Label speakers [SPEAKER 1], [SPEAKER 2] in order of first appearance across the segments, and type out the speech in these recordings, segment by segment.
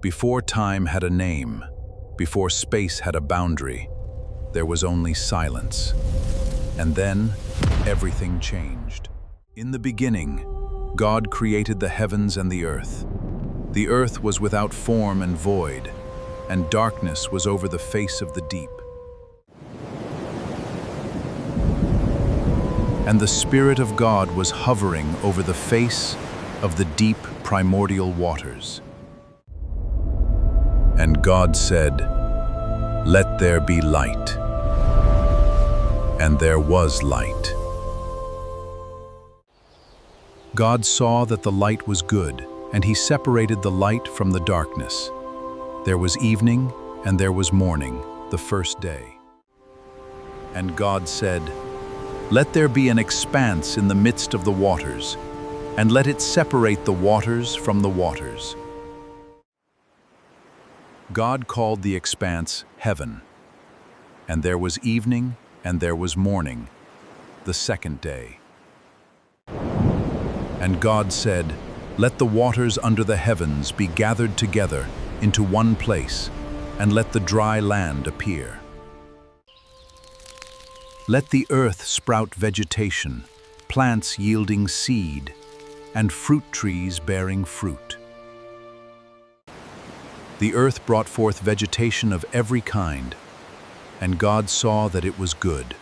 [SPEAKER 1] Before time had a name, before space had a boundary, there was only silence. And then, everything changed. In the beginning, God created the heavens and the earth. The earth was without form and void, and darkness was over the face of the deep. And the Spirit of God was hovering over the face of the deep primordial waters. And God said, "Let there be light." And there was light. God saw that the light was good, and he separated the light from the darkness. There was evening, and there was morning, the first day. And God said, "Let there be an expanse in the midst of the waters, and let it separate the waters from the waters." God called the expanse heaven. And there was evening, and there was morning, the second day. And God said, "Let the waters under the heavens be gathered together into one place, and let the dry land appear. Let the earth sprout vegetation, plants yielding seed, and fruit trees bearing fruit." The earth brought forth vegetation of every kind, and God saw that it was good.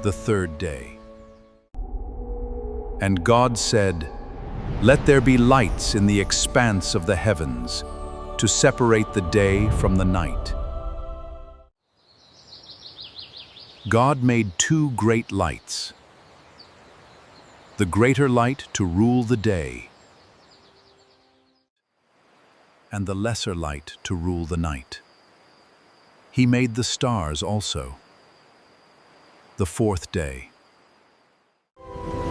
[SPEAKER 1] The third day. And God said, "Let there be lights in the expanse of the heavens, to separate the day from the night." God made two great lights, the greater light to rule the day, and the lesser light to rule the night. He made the stars also. The fourth day.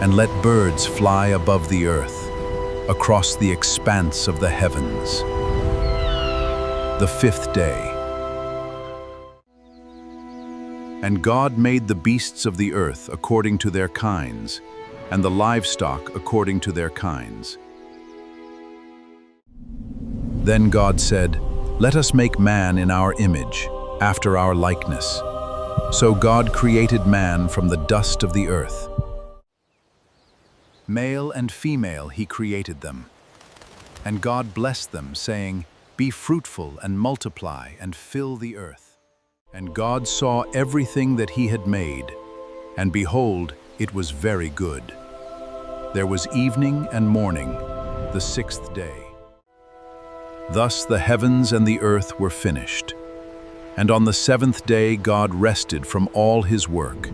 [SPEAKER 1] And let birds fly above the earth, across the expanse of the heavens. The fifth day. And God made the beasts of the earth according to their kinds, and the livestock according to their kinds. Then God said, "Let us make man in our image, after our likeness." So God created man from the dust of the earth. Male and female he created them. And God blessed them, saying, "Be fruitful and multiply and fill the earth." And God saw everything that he had made, and behold, it was very good. There was evening and morning, the sixth day. Thus the heavens and the earth were finished. And on the seventh day God rested from all his work,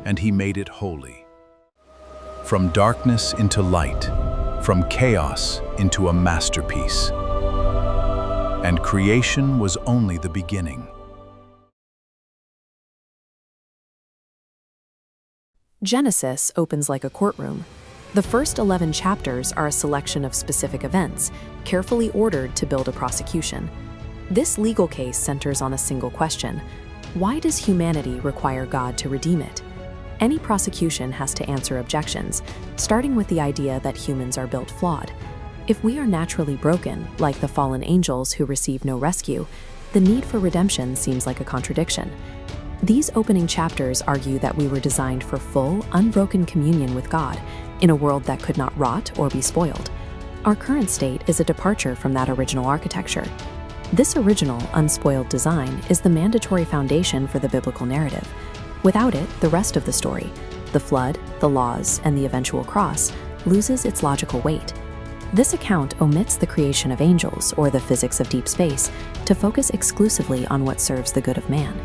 [SPEAKER 1] and he made it holy. From darkness into light, from chaos into a masterpiece. And creation was only the beginning.
[SPEAKER 2] Genesis opens like a courtroom. The first 11 chapters are a selection of specific events, carefully ordered to build a prosecution. This legal case centers on a single question: why does humanity require God to redeem it? Any prosecution has to answer objections, starting with the idea that humans are built flawed. If we are naturally broken, like the fallen angels who receive no rescue, the need for redemption seems like a contradiction. These opening chapters argue that we were designed for full, unbroken communion with God, in a world that could not rot or be spoiled. Our current state is a departure from that original architecture. This original, unspoiled design is the mandatory foundation for the biblical narrative. Without it, the rest of the story, the flood, the laws, and the eventual cross, loses its logical weight. This account omits the creation of angels or the physics of deep space to focus exclusively on what serves the good of man.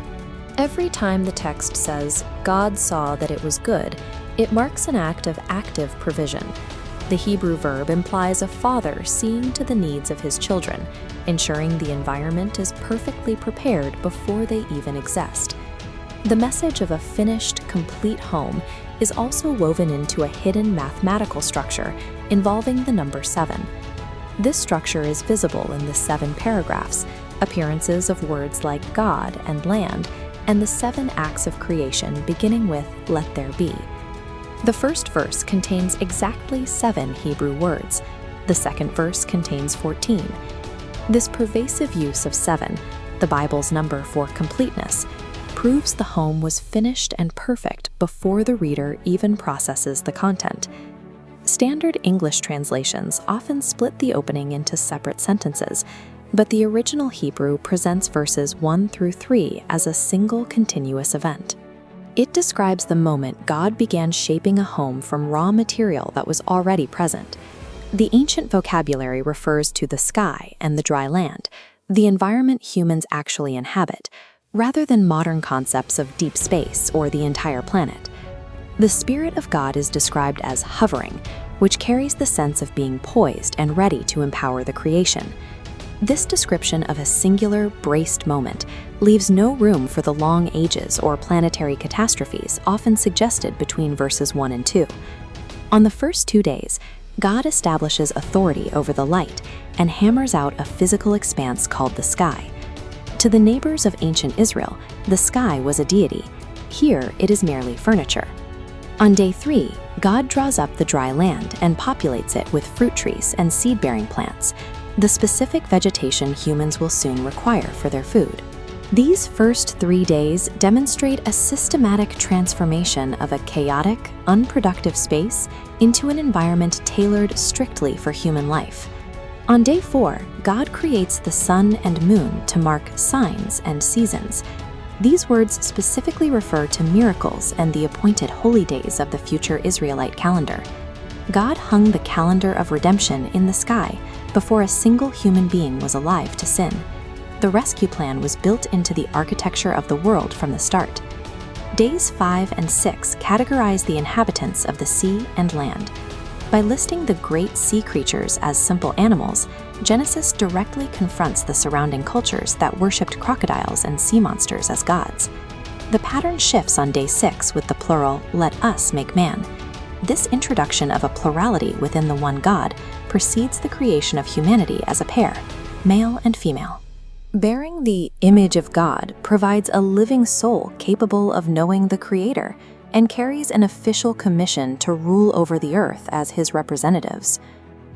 [SPEAKER 3] Every time the text says, "God saw that it was good," it marks an act of active provision. The Hebrew verb implies a father seeing to the needs of his children, ensuring the environment is perfectly prepared before they even exist. The message of a finished, complete home is also woven into a hidden mathematical structure involving the number 7. This structure is visible in the 7 paragraphs, appearances of words like God and land, and the 7 acts of creation beginning with "let there be." The first verse contains exactly 7 Hebrew words. The second verse contains 14. This pervasive use of 7, the Bible's number for completeness, proves the home was finished and perfect before the reader even processes the content. Standard English translations often split the opening into separate sentences, but the original Hebrew presents verses 1 through 3 as a single continuous event. It describes the moment God began shaping a home from raw material that was already present. The ancient vocabulary refers to the sky and the dry land, the environment humans actually inhabit, rather than modern concepts of deep space or the entire planet. The Spirit of God is described as hovering, which carries the sense of being poised and ready to empower the creation. This description of a singular, braced moment leaves no room for the long ages or planetary catastrophes often suggested between verses 1 and 2. On the first 2 days, God establishes authority over the light and hammers out a physical expanse called the sky. To the neighbors of ancient Israel, the sky was a deity. Here, it is merely furniture. On day 3, God draws up the dry land and populates it with fruit trees and seed-bearing plants, the specific vegetation humans will soon require for their food. These first 3 days demonstrate a systematic transformation of a chaotic, unproductive space into an environment tailored strictly for human life. On day 4, God creates the sun and moon to mark signs and seasons. These words specifically refer to miracles and the appointed holy days of the future Israelite calendar. God hung the calendar of redemption in the sky before a single human being was alive to sin. The rescue plan was built into the architecture of the world from the start. Days 5 and 6 categorize the inhabitants of the sea and land. By listing the great sea creatures as simple animals, Genesis directly confronts the surrounding cultures that worshipped crocodiles and sea monsters as gods. The pattern shifts on day 6 with the plural, "Let us make man." This introduction of a plurality within the one God precedes the creation of humanity as a pair, male and female. Bearing the image of God provides a living soul capable of knowing the Creator and carries an official commission to rule over the earth as His representatives.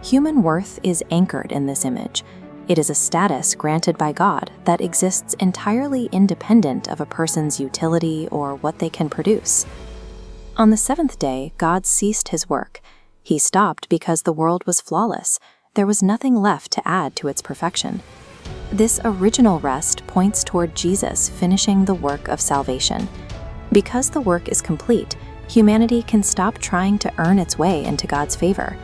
[SPEAKER 3] Human worth is anchored in this image. It is a status granted by God that exists entirely independent of a person's utility or what they can produce. On the 7th day, God ceased His work. He stopped because the world was flawless. There was nothing left to add to its perfection. This original rest points toward Jesus finishing the work of salvation. Because the work is complete, humanity can stop trying to earn its way into God's favor.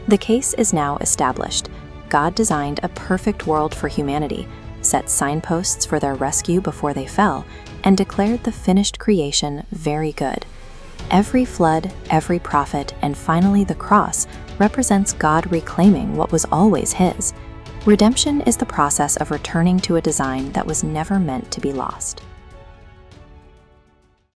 [SPEAKER 3] The case is now established. God designed a perfect world for humanity, set signposts for their rescue before they fell, and declared the finished creation very good. Every flood, every prophet, and finally the cross represents God reclaiming what was always His. Redemption is the process of returning to a design that was never meant to be lost.